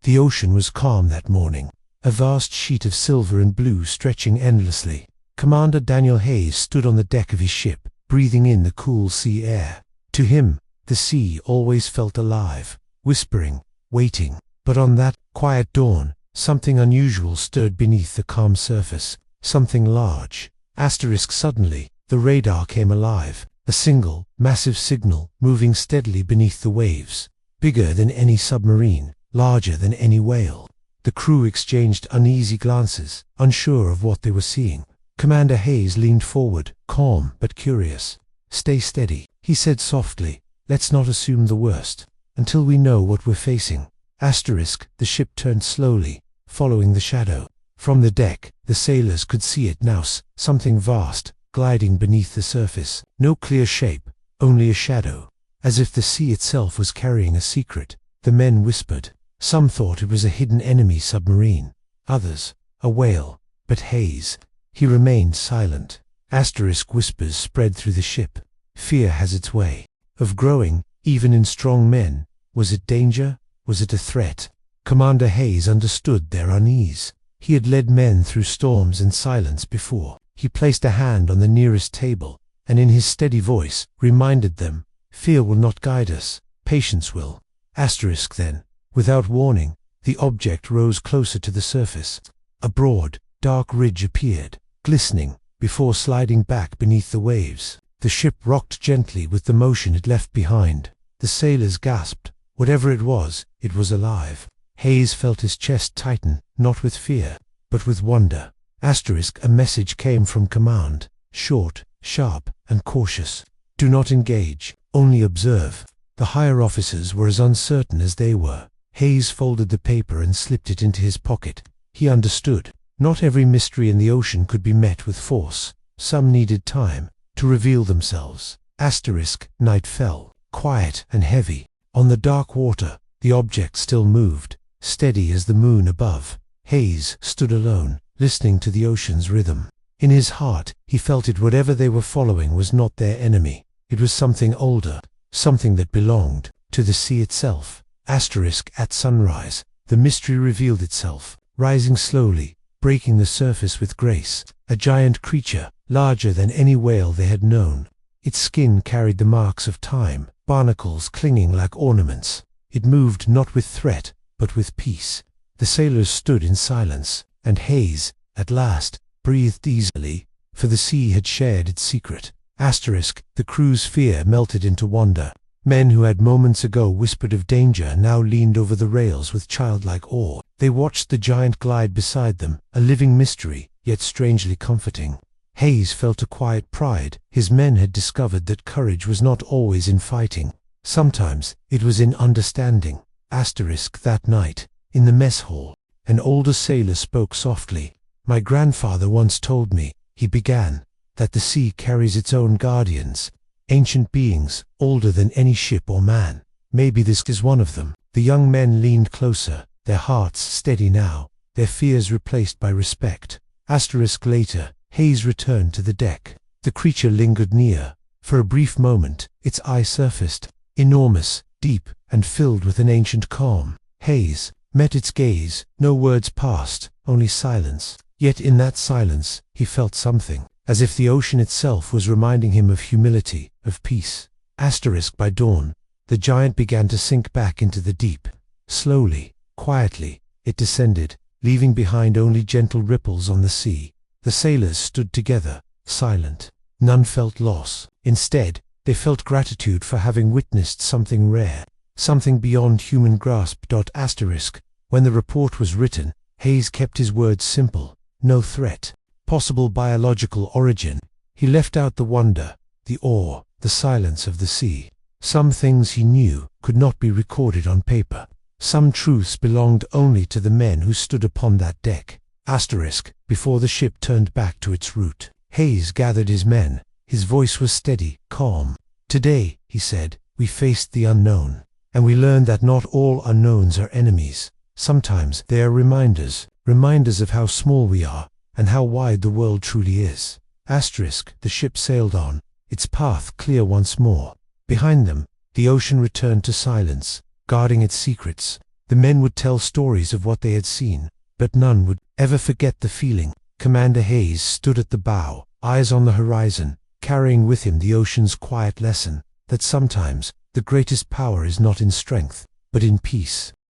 The ocean was calm that morning, a vast sheet of silver and blue stretching endlessly. Commander Daniel Hayes stood on the deck of his ship, breathing in the cool sea air. To him, the sea always felt alive, whispering, waiting. But on that quiet dawn, something unusual stirred beneath the calm surface, something large. Suddenly, the radar came alive, a single, massive signal moving steadily beneath the waves, bigger than any submarine, larger than any whale. The crew exchanged uneasy glances, unsure of what they were seeing. Commander Hayes leaned forward, calm but curious. "Stay steady," he said softly. "Let's not assume the worst, until we know what we're facing." The ship turned slowly, following the shadow. From the deck, the sailors could see it now, something vast, gliding beneath the surface. No clear shape, only a shadow, as if the sea itself was carrying a secret. The men whispered. Some thought it was a hidden enemy submarine, others, a whale. But Hayes, he remained silent. Whispers spread through the ship. Fear has its way of growing, even in strong men. Was it danger? Was it a threat? Commander Hayes understood their unease. He had led men through storms and silence before. He placed a hand on the nearest table, and in his steady voice, reminded them, "Fear will not guide us, patience will." Then, without warning, the object rose closer to the surface. A broad, dark ridge appeared, glistening, before sliding back beneath the waves. The ship rocked gently with the motion it left behind. The sailors gasped. Whatever it was alive. Hayes felt his chest tighten, not with fear, but with wonder. A message came from command, short, sharp, and cautious. "Do not engage, only observe." The higher officers were as uncertain as they were. Hayes folded the paper and slipped it into his pocket. He understood. Not every mystery in the ocean could be met with force. Some needed time to reveal themselves. Night fell, quiet and heavy. On the dark water, the object still moved, steady as the moon above. Hayes stood alone, listening to the ocean's rhythm. In his heart, he felt it. Whatever they were following was not their enemy. It was something older, something that belonged to the sea itself. At sunrise, the mystery revealed itself, rising slowly, breaking the surface with grace. A giant creature, larger than any whale they had known. Its skin carried the marks of time, barnacles clinging like ornaments. It moved not with threat, but with peace. The sailors stood in silence, and Hayes, at last, breathed easily, for the sea had shared its secret. The crew's fear melted into wonder. Men who had moments ago whispered of danger now leaned over the rails with childlike awe. They watched the giant glide beside them, a living mystery, yet strangely comforting. Hayes felt a quiet pride. His men had discovered that courage was not always in fighting. Sometimes it was in understanding. That night, in the mess hall, an older sailor spoke softly. "My grandfather once told me," he began, "that the sea carries its own guardians, ancient beings, older than any ship or man. Maybe this is one of them." The young men leaned closer, their hearts steady now, their fears replaced by respect. Later, Hayes returned to the deck. The creature lingered near. For a brief moment, its eye surfaced, enormous, deep, and filled with an ancient calm. Hayes met its gaze. No words passed, only silence. Yet in that silence, he felt something, as if the ocean itself was reminding him of humility, of peace. By dawn, the giant began to sink back into the deep. Slowly, quietly, it descended, leaving behind only gentle ripples on the sea. The sailors stood together, silent. None felt loss. Instead, they felt gratitude for having witnessed something rare, something beyond human grasp. When the report was written, Hayes kept his words simple. No threat, possible biological origin. He left out the wonder, the awe, the silence of the sea. Some things he knew could not be recorded on paper. Some truths belonged only to the men who stood upon that deck. Before the ship turned back to its route, Hayes gathered his men. His voice was steady, calm. "Today," he said, "we faced the unknown, and we learned that not all unknowns are enemies. Sometimes they are reminders of how small we are, and how wide the world truly is." The ship sailed on, its path clear once more. Behind them, the ocean returned to silence, guarding its secrets. The men would tell stories of what they had seen, but none would ever forget the feeling. Commander Hayes stood at the bow, eyes on the horizon, carrying with him the ocean's quiet lesson that sometimes the greatest power is not in strength, but in peace.